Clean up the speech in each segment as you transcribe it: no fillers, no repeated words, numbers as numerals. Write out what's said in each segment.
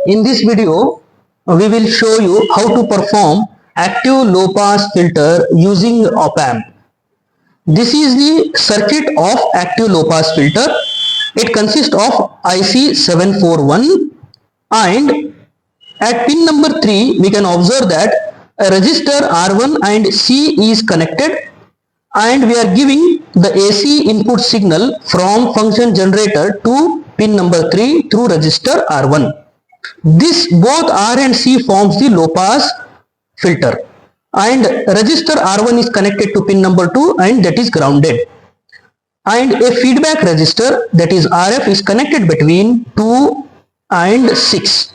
In this video, we will show you how to perform active low pass filter using op-amp. This is the circuit of active low pass filter. It consists of IC741, and at pin number 3 we can observe that a resistor R1 and C is connected, and we are giving the AC input signal from function generator to pin number 3 through resistor R1. This both R and C forms the low pass filter, and resistor R1 is connected to pin number 2 and that is grounded, and a feedback resistor, that is RF, is connected between 2 and 6.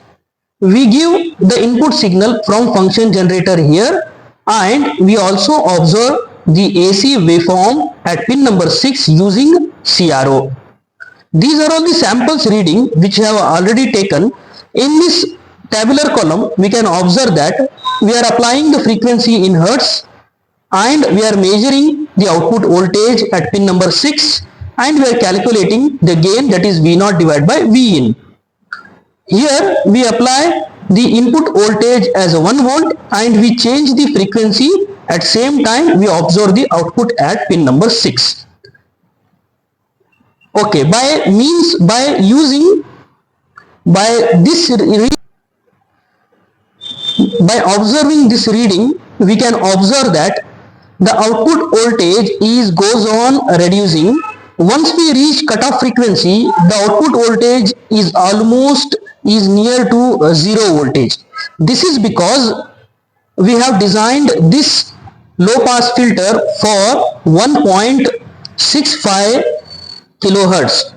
We give the input signal from function generator here, and we also observe the AC waveform at pin number 6 using CRO. These are all the samples reading which I have already taken. In this tabular column, we can observe that we are applying the frequency in hertz, and we are measuring the output voltage at pin number 6, and we are calculating the gain, that is V0 divided by Vin. Here we apply the input voltage as 1 volt, and we change the frequency. At same time we observe the output at pin number 6. Okay, by observing this reading, we can observe that the output voltage goes on reducing. Once we reach cutoff frequency, the output voltage is near to zero voltage. This is because we have designed this low pass filter for 1.65 kilohertz.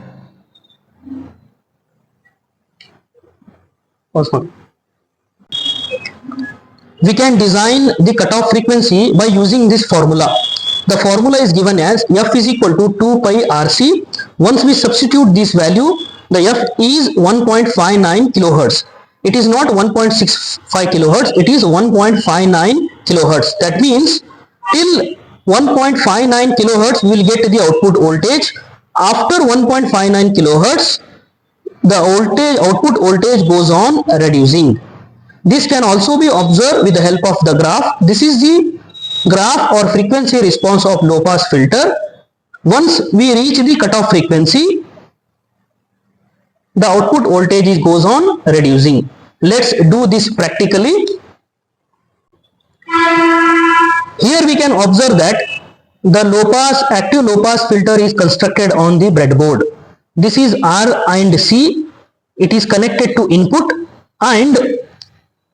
We can design the cutoff frequency by using this formula. The formula is given as F is equal to 2 pi RC. Once we substitute this value, the F is 1.59 kilohertz. It is not 1.65 kilohertz, it is 1.59 kilohertz. That means till 1.59 kilohertz we will get the output voltage. After 1.59 kilohertz, the output voltage goes on reducing. This can also be observed with the help of the graph. This is the graph or frequency response of low pass filter. Once we reach the cutoff frequency, the output voltage goes on reducing. Let's do this practically. Here we can observe that the active low pass filter is constructed on the breadboard. This is R and C. It is connected to input, and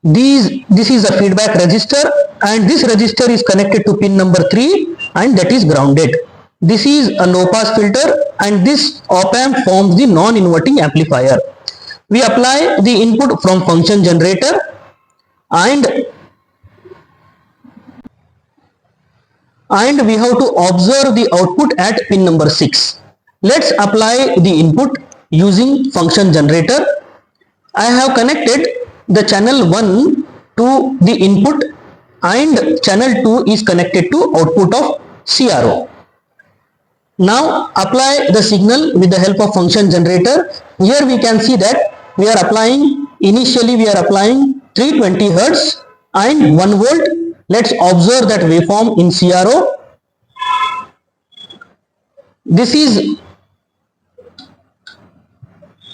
this is a feedback resistor, and this resistor is connected to pin number 3 and that is grounded. This is a low pass filter, and this op amp forms the non-inverting amplifier. We apply the input from function generator, and we have to observe the output at pin number 6. Let's apply the input using function generator. I have connected the channel 1 to the input, and channel 2 is connected to output of CRO. Now apply the signal with the help of function generator. Here we can see that initially we are applying 320 Hz and 1 volt. Let's observe that waveform in CRO. This is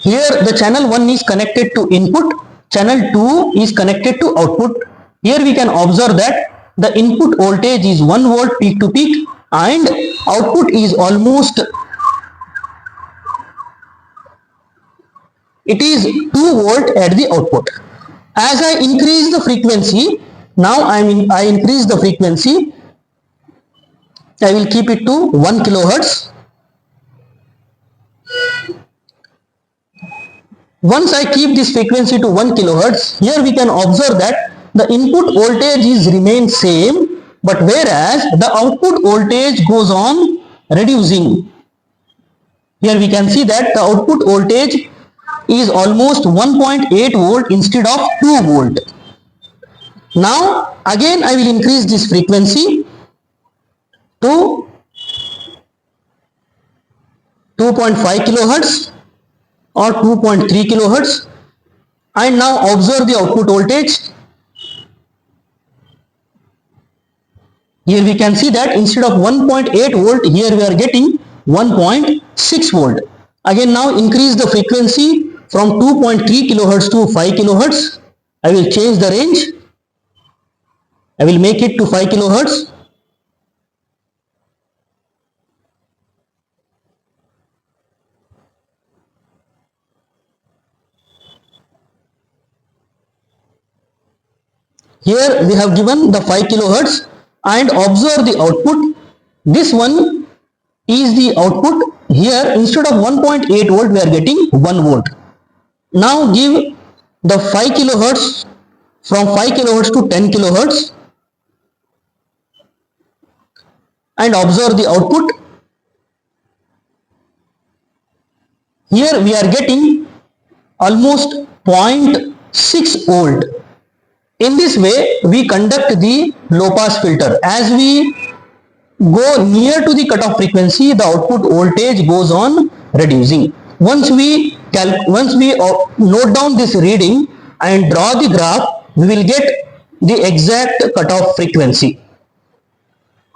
here the channel 1 is connected to input, channel 2 is connected to output. Here we can observe that the input voltage is 1 volt peak to peak, and output is it is 2 volt at the output. As I increase the frequency, I increase the frequency, I will keep it to 1 kilohertz. Once I keep this frequency to 1 kilohertz, here we can observe that the input voltage remains same, but whereas the output voltage goes on reducing. Here we can see that the output voltage is almost 1.8 volt instead of 2 volt. Now again I will increase this frequency to 2.5 kilohertz or 2.3 kilohertz, And now observe the output voltage. Here we can see that instead of 1.8 volt, here we are getting 1.6 volt. Again, now increase the frequency from 2.3 kilohertz to 5 kilohertz. I will change the range. I will make it to 5 kilohertz. Here we have given the 5 kilohertz and observe the output. This one is the output. Here instead of 1.8 volt we are getting 1 volt. Now give the 5 kilohertz from 5 kilohertz to 10 kilohertz and observe the output. Here we are getting almost 0.6 volt. In this way we conduct the low pass filter. As we go near to the cutoff frequency, the output voltage goes on reducing. Once we note down this reading and draw the graph, we will get the exact cutoff frequency.